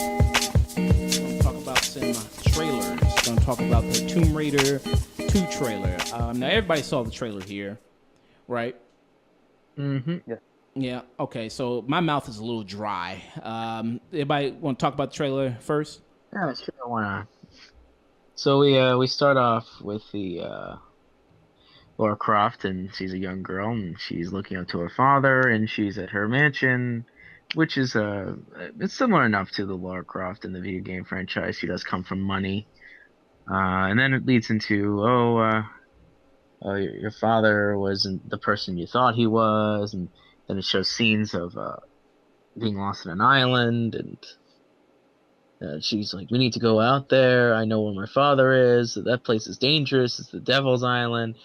Gonna talk about some trailers. Gonna talk about the Tomb Raider 2 trailer. Now everybody saw the trailer here, right? Mm-hmm. Yeah. Yeah. Okay. So my mouth is a little dry. Everybody want to talk about the trailer first? Yeah, sure. Why not? So we start off with the Laura Croft, and she's a young girl, and she's looking up to her father, and she's at her mansion, which is it's similar enough to the Laura Croft in the video game franchise. She does come from money, and then it leads into your father wasn't the person you thought he was, and then it shows scenes of being lost on an island, and she's like, "We need to go out there. I know where my father is. That place is dangerous. It's the Devil's Island."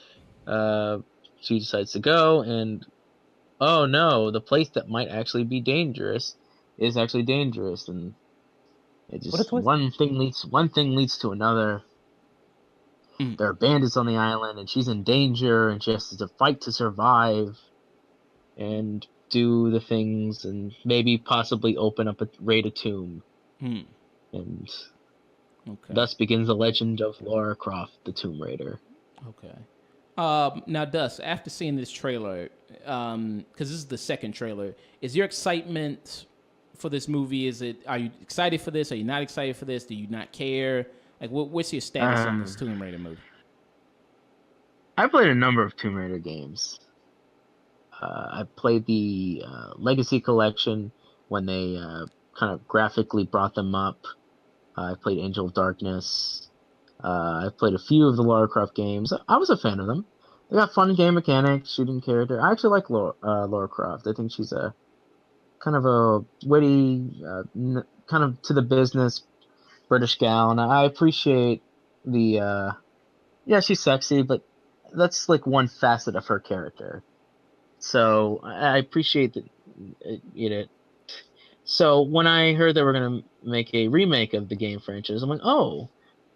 Uh, she decides to go, and oh no, the place that might actually be dangerous is actually dangerous, and it What a just twist. one thing leads to another. Mm. There are bandits on the island, and she's in danger, and she has to fight to survive, and do the things, and maybe possibly open up raid a tomb, Hmm. and Okay. thus begins the legend of Lara Croft, the Tomb Raider. Okay. Now, Dust, after seeing this trailer, because this is the second trailer, is your excitement for this movie? Are you excited for this? Are you not excited for this? Do you not care? Like, what's your status on this Tomb Raider movie? I played a number of Tomb Raider games. I played the Legacy Collection when they kind of graphically brought them up. I played Angel of Darkness. I played a few of the Lara Croft games. I was a fan of them. They got fun game mechanics, shooting character. I actually like Lara Croft. I think she's a kind of a witty, kind of to the business British gal, and I appreciate the. Yeah, she's sexy, but that's like one facet of her character. So I appreciate that. It. So when I heard they were gonna make a remake of the game franchise, I'm like, oh,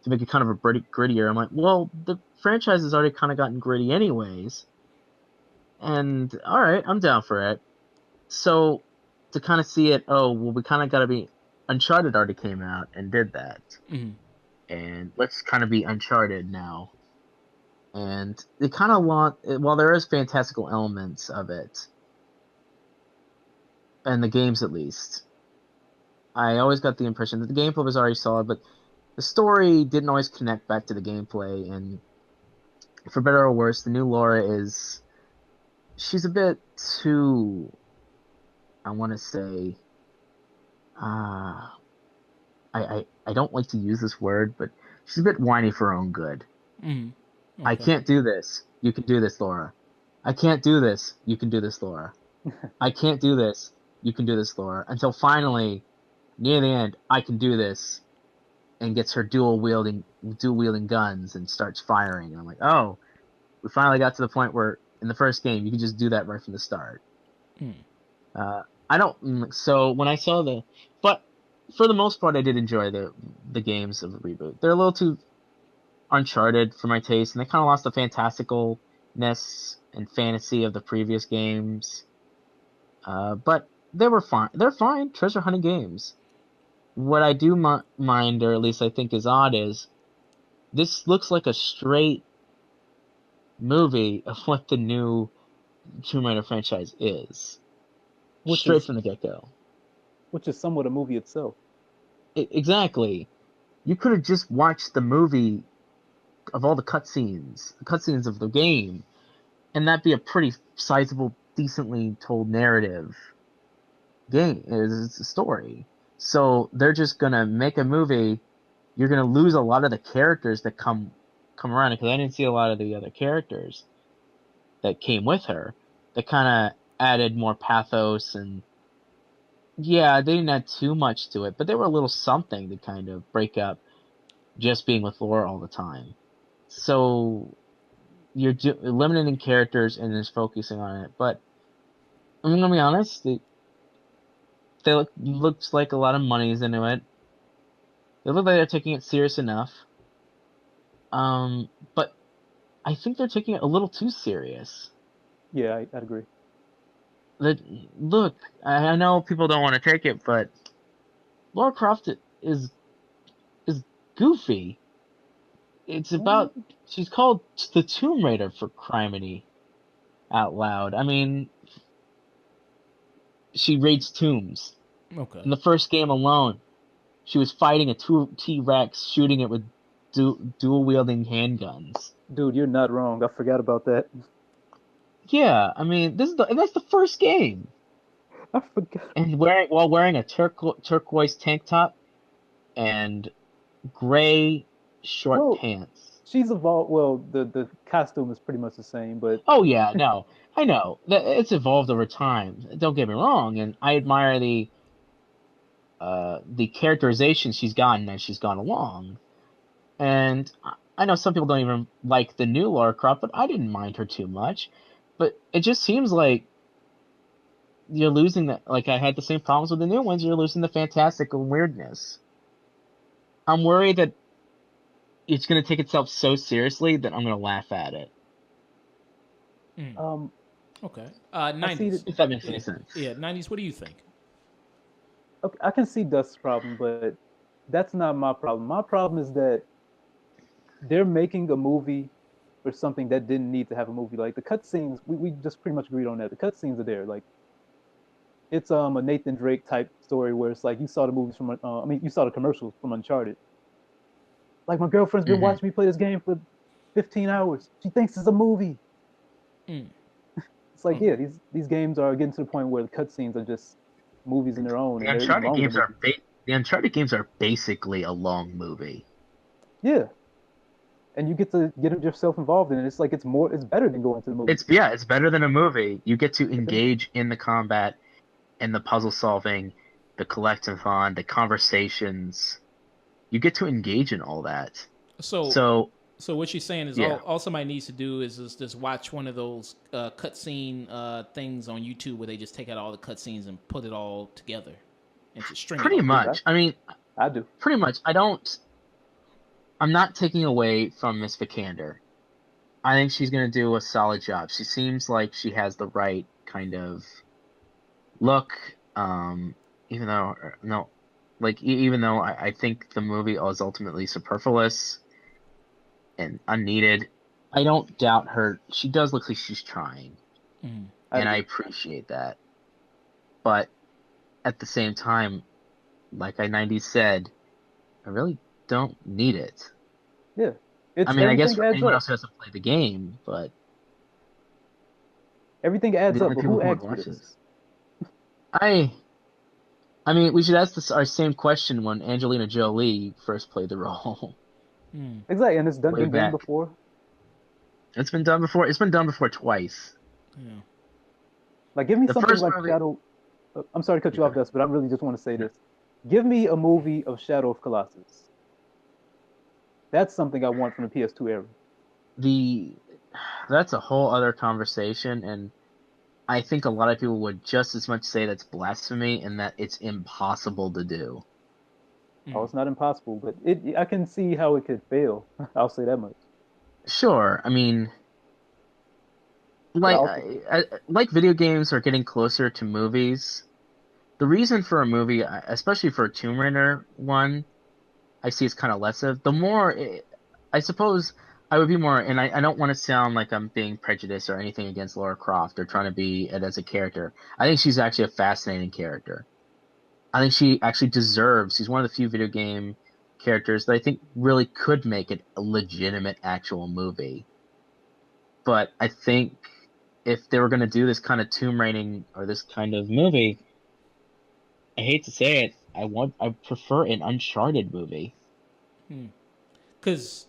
to make it kind of a grittier. I'm like, well, the franchise has already kind of gotten gritty anyways, and all right, I'm down for it. So to kind of see it, oh, well, we kind of got to be. Uncharted already came out and did that, Mm-hmm. and let's kind of be Uncharted now. And they kind of want, while there is fantastical elements of it, and the games at least, I always got the impression that the gameplay was already solid, but the story didn't always connect back to the gameplay. And for better or worse, the new Laura she's a bit too, I want to say, I don't like to use this word, but she's a bit whiny for her own good. Mm-hmm. I can't do this. You can do this, Laura. I can't do this. You can do this, Laura. I can't do this. You can do this, Laura. Until finally, near the end, I can do this, and gets her dual wielding guns and starts firing. And I'm like, oh, we finally got to the point where in the first game you can just do that right from the start. I don't. So when I saw but for the most part, I did enjoy the games of the reboot. They're a little too Uncharted for my taste, and they kind of lost the fantasticalness and fantasy of the previous games. But they were fine. They're fine treasure hunting games. What I do mind, or at least I think is odd, is this looks like a straight movie of what the new Tomb Raider franchise is, straight from the get-go. Which is somewhat a movie itself. Exactly. You could have just watched the movie of all the cutscenes of the game, and that'd be a pretty sizable, decently told narrative game. It's a story. So they're just gonna make a movie. You're gonna lose a lot of the characters that come around, because I didn't see a lot of the other characters that came with her. That kind of added more pathos, and yeah, they didn't add too much to it, but they were a little something to kind of break up just being with Laura all the time. So you're eliminating characters and just focusing on it. But I'm gonna be honest, looks like a lot of money's into it. They look like they're taking it serious enough. But I think they're taking it a little too serious. Yeah, I'd agree. That look, I know people don't want to take it, but Lara Croft is goofy. It's about she's called the Tomb Raider for criminy out loud. I mean, she raids tombs. Okay. In the first game alone, she was fighting a T-Rex, shooting it with dual wielding handguns. Dude, you're not wrong. I forgot about that. Yeah, I mean, that's the first game. I forgot. And wearing a turquoise tank top and gray short Well, pants. she's evolved. Well, the costume is pretty much the same, but Oh yeah, no, I know that it's evolved over time. Don't get me wrong, and I admire the characterization she's gotten as she's gone along. And I know some people don't even like the new Lara Croft, but I didn't mind her too much. But it just seems like you're losing that. Like I had the same problems with the new ones. You're losing the fantastical weirdness. I'm worried that it's going to take itself so seriously that I'm going to laugh at it. Okay. I see 90s. that. If that makes any sense. Yeah, 90s. What do you think? Okay, I can see Dust's problem, but that's not my problem. My problem is that they're making a movie for something that didn't need to have a movie. Like the cutscenes, we just pretty much agreed on that. The cutscenes are there. Like it's a Nathan Drake type story where it's like you saw the movies from I mean you saw the commercials from Uncharted. Like my girlfriend's been watching me play this game for 15 hours. She thinks it's a movie. It's like yeah, these games are getting to the point where the cutscenes are just movies in their own, The and they're even Uncharted longer games movies. the Uncharted games are basically a long movie. Yeah, and you get to get yourself involved in it. It's like it's better than going to the movie. It's better than a movie. You get to engage in the combat and the puzzle solving, the collectathon, the conversations. You get to engage in all that. So what you're saying is yeah. all somebody needs to do is just watch one of those cutscene things on YouTube where they just take out all the cutscenes and put it all together and just string Pretty it. much. I mean, I do. Pretty much. I'm not taking away from Miss Vikander. I think she's going to do a solid job. She seems like she has the right kind of look, even though no, like even though I think the movie was ultimately superfluous and unneeded, I don't doubt her. She does look like she's trying, and I appreciate that. But at the same time, like I 90s said, I really don't need it. Yeah. I mean, I guess for anyone else who hasn't played the game, but everything adds up. But who asked for this? I mean, we should ask our same question when Angelina Jolie first played the role. Exactly, and it's been done before. It's been done before. It's been done before twice. Yeah. Like, give me something like Shadow. I'm sorry to cut you off, Dust, but I really just want to say this. Give me a movie of Shadow of Colossus. That's something I want from the PS2 era. That's a whole other conversation, and I think a lot of people would just as much say that's blasphemy and that it's impossible to do. Oh, it's not impossible, but I can see how it could fail. I'll say that much. Sure, I mean, like video games are getting closer to movies. The reason for a movie, especially for a Tomb Raider one, I see it's kind of less of. The more, I suppose, I would be more, and I don't want to sound like I'm being prejudiced or anything against Lara Croft or trying to be it as a character. I think she's actually a fascinating character. I think she actually deserves. She's one of the few video game characters that I think really could make it a legitimate actual movie. But I think if they were going to do this kind of Tomb Raiding or this kind of movie, I hate to say it, I prefer an Uncharted movie.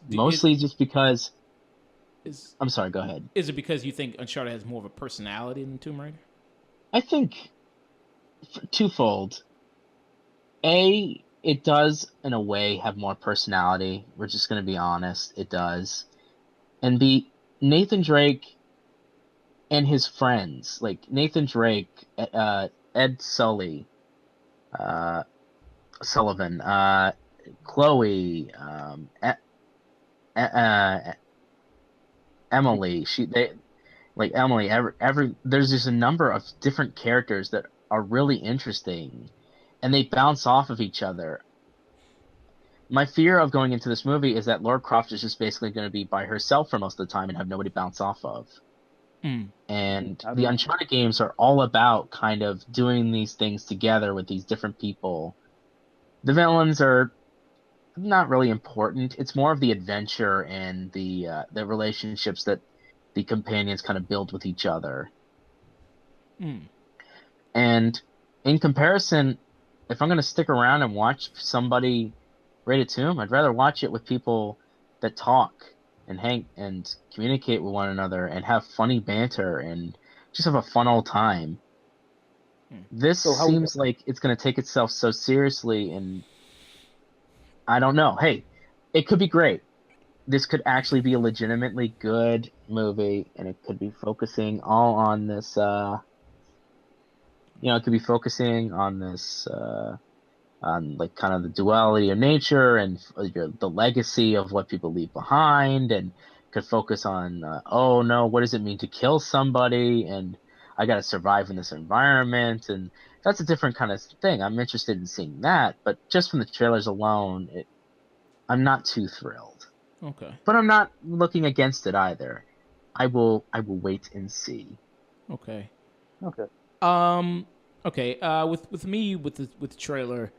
Mostly just because. I'm sorry. Go ahead. Is it because you think Uncharted has more of a personality than Tomb Raider? I think twofold. A, it does in a way have more personality. We're just going to be honest. It does. And B, Nathan Drake and his friends, like Nathan Drake, Ed Sullivan, Chloe, Emily. Emily. There's just a number of different characters that are really interesting, and they bounce off of each other. My fear of going into this movie is that Lara Croft is just basically going to be by herself for most of the time and have nobody bounce off of. Mm. And I the don't- Uncharted games are all about kind of doing these things together with these different people. The villains are not really important. It's more of the adventure and the relationships that the companions kind of build with each other. Mm. And in comparison, if I'm going to stick around and watch somebody Rated Tomb, I'd rather watch it with people that talk and hang and communicate with one another and have funny banter and just have a fun old time. This So how- seems like it's going to take itself so seriously, and I don't know. Hey, it could be great. This could actually be a legitimately good movie, and it could be focusing all on this. It could be focusing on this, on like kind of the duality of nature and the legacy of what people leave behind, and could focus on, oh no, what does it mean to kill somebody, and I got to survive in this environment, and that's a different kind of thing. I'm interested in seeing that, but just from the trailers alone, I'm not too thrilled. Okay. But I'm not looking against it either. I will wait and see. Okay. Okay. Okay. With me with the trailer,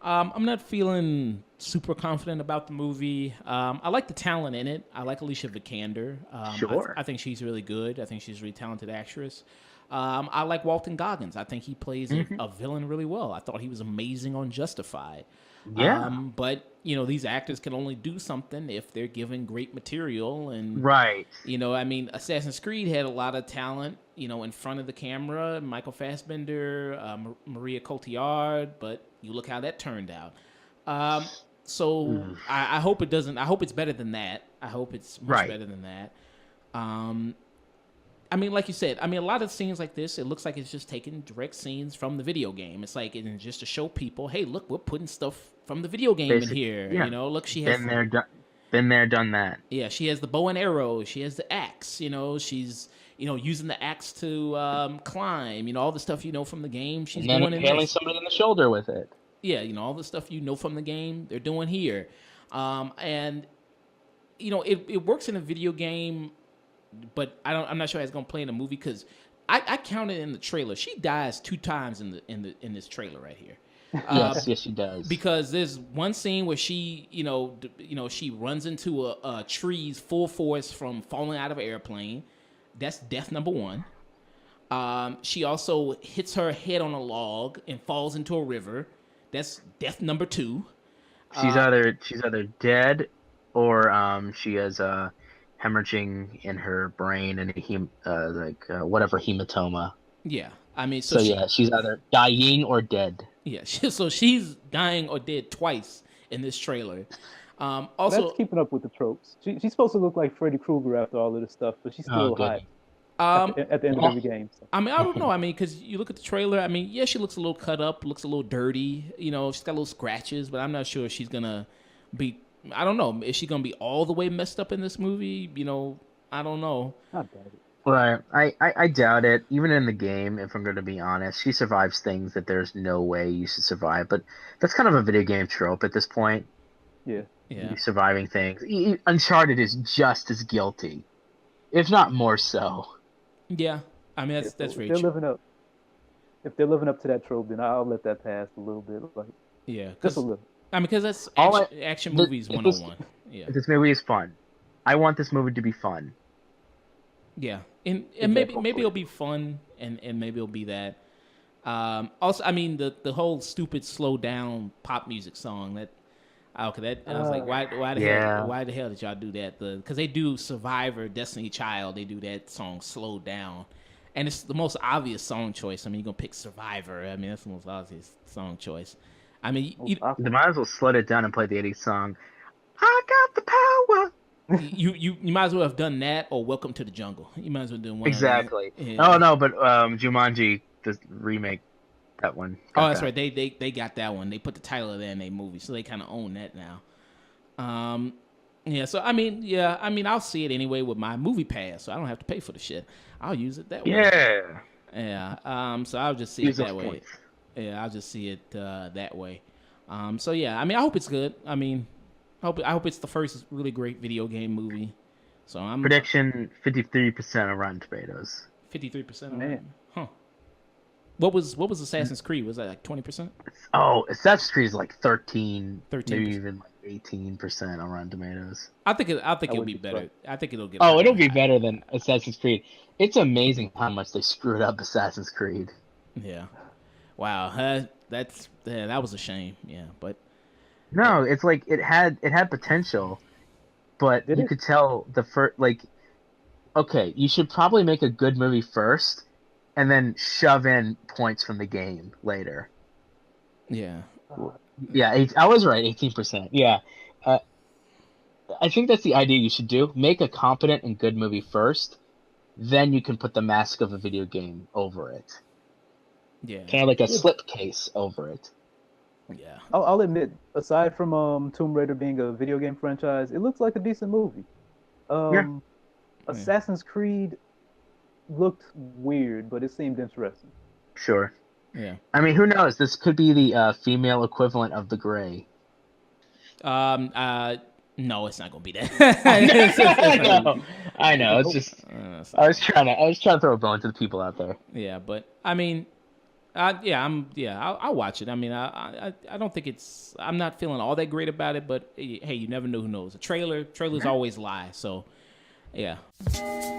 I'm not feeling super confident about the movie. I like the talent in it. I like Alicia Vikander. Sure. I think she's really good. I think she's a really talented actress. I like Walton Goggins. I think he plays a villain really well. I thought he was amazing on Justified. Yeah. But these actors can only do something if they're given great material. And Right. Assassin's Creed had a lot of talent, in front of the camera. Michael Fassbender, Maria Cotillard, but you look how that turned out. I hope it doesn't. I hope it's better than that. I hope it's much better than that. Like you said, a lot of scenes like this, it looks like it's just taking direct scenes from the video game. It's like, and just to show people, hey, look, we're putting stuff from the video game in here. Yeah. Look, she has been there, done that. Yeah, she has the bow and arrow. She has the axe. She's using the axe to climb. All the stuff from the game. She's And then doing in impaling this. somebody in the shoulder with it. Yeah, all the stuff from the game. They're doing here, and it works in a video game. But I'm not sure how it's gonna play in a movie because I counted in the trailer. She dies 2 times in this trailer right here. Yes, she does. Because there's one scene where she she runs into a trees full force from falling out of an airplane. That's death number 1. She also hits her head on a log and falls into a river. That's death number 2. She's either dead or she has hemorrhaging in her brain and whatever hematoma. Yeah, she's either dying or dead. Yeah, so she's dying or dead twice in this trailer. Also, that's keeping up with the tropes. She's supposed to look like Freddy Krueger after all of this stuff, but she's still hot at the end of every game. So. I don't know. Because you look at the trailer. Yeah, she looks a little cut up, looks a little dirty. She's got little scratches, but I'm not sure she's gonna be. I don't know. Is she gonna be all the way messed up in this movie? I don't know. Not bad. Right. I doubt it. Even in the game, if I'm going to be honest, she survives things that there's no way you should survive. But that's kind of a video game trope at this point. Yeah. Yeah. Surviving things. Uncharted is just as guilty, if not more so. Yeah. That's very true. If they're living up to that trope, then I'll let that pass a little bit. Just a little. Because that's action movies 101. Yeah. This movie is fun. I want this movie to be fun. Yeah, and maybe it'll be fun, and maybe it'll be that. Also, the whole stupid slow down pop music song that. Okay, I was like, why the hell did y'all do that? Because they do Survivor, Destiny Child, they do that song Slow Down, and it's the most obvious song choice. You're gonna pick Survivor. That's the most obvious song choice. You might as well slow it down and play the 80s song. I got the power. You might as well have done that or Welcome to the Jungle. You might as well do one. Exactly. Yeah. Oh no, but Jumanji, the remake, that one. Oh, that's right. They got that one. They put the title of that in their movie, so they kind of own that now. Yeah, so I mean, I'll see it anyway with my movie pass, so I don't have to pay for the shit. I'll use it that way. Yeah. Yeah. So I'll just see it Use that those way. points. Yeah, I'll just see it that way. So yeah, I mean, I hope it's good. I mean, I hope it's the first really great video game movie. So I'm Prediction 53% on Rotten Tomatoes. 53% on Man. it. Huh. What was Assassin's Creed? Was that like 20%? Oh, Assassin's Creed is like 13, 13%. maybe even like 18% on Rotten Tomatoes. I think it'll would be be better. fun. I think it'll get. Oh, it'll higher. be better than Assassin's Creed. It's amazing how much they screwed up Assassin's Creed. Yeah. Wow. That was a shame. Yeah, but No, it's like it had potential, but Did you it? could tell the first like, okay, you should probably make a good movie first, and then shove in points from the game later. yeah. Yeah, I was right, 18%. Yeah, I think that's the idea you should do. Make a competent and good movie first, then you can put the mask of a video game over it, Yeah. kind of like a Yeah. slipcase over it. Yeah. I'll admit, aside from Tomb Raider being a video game franchise, it looks like a decent movie. Assassin's Creed looked weird, but it seemed interesting. Sure. Yeah. I mean, who knows? This could be the female equivalent of the Gray. No, it's not gonna be that. I know. It's just I was trying to throw a bone to the people out there. Yeah, but I mean, I'll watch it. I mean, I don't think I'm not feeling all that great about it, but hey, you never know who knows. Trailers always lie, so yeah.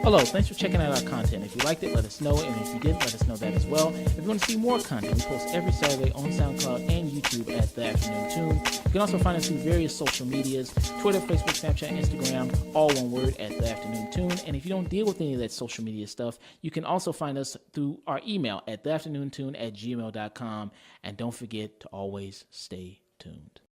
Hello, thanks for checking out our content. If you liked it, let us know, and if you didn't, let us know that as well. If you want to see more content, we post every Saturday on SoundCloud and YouTube at The Afternoon Tune. You can also find us through various social medias, Twitter, Facebook, Snapchat, Instagram, all one word at The Afternoon Tune. And if you don't deal with any of that social media stuff, you can also find us through our email at theafternoontune@gmail.com. And don't forget to always stay tuned.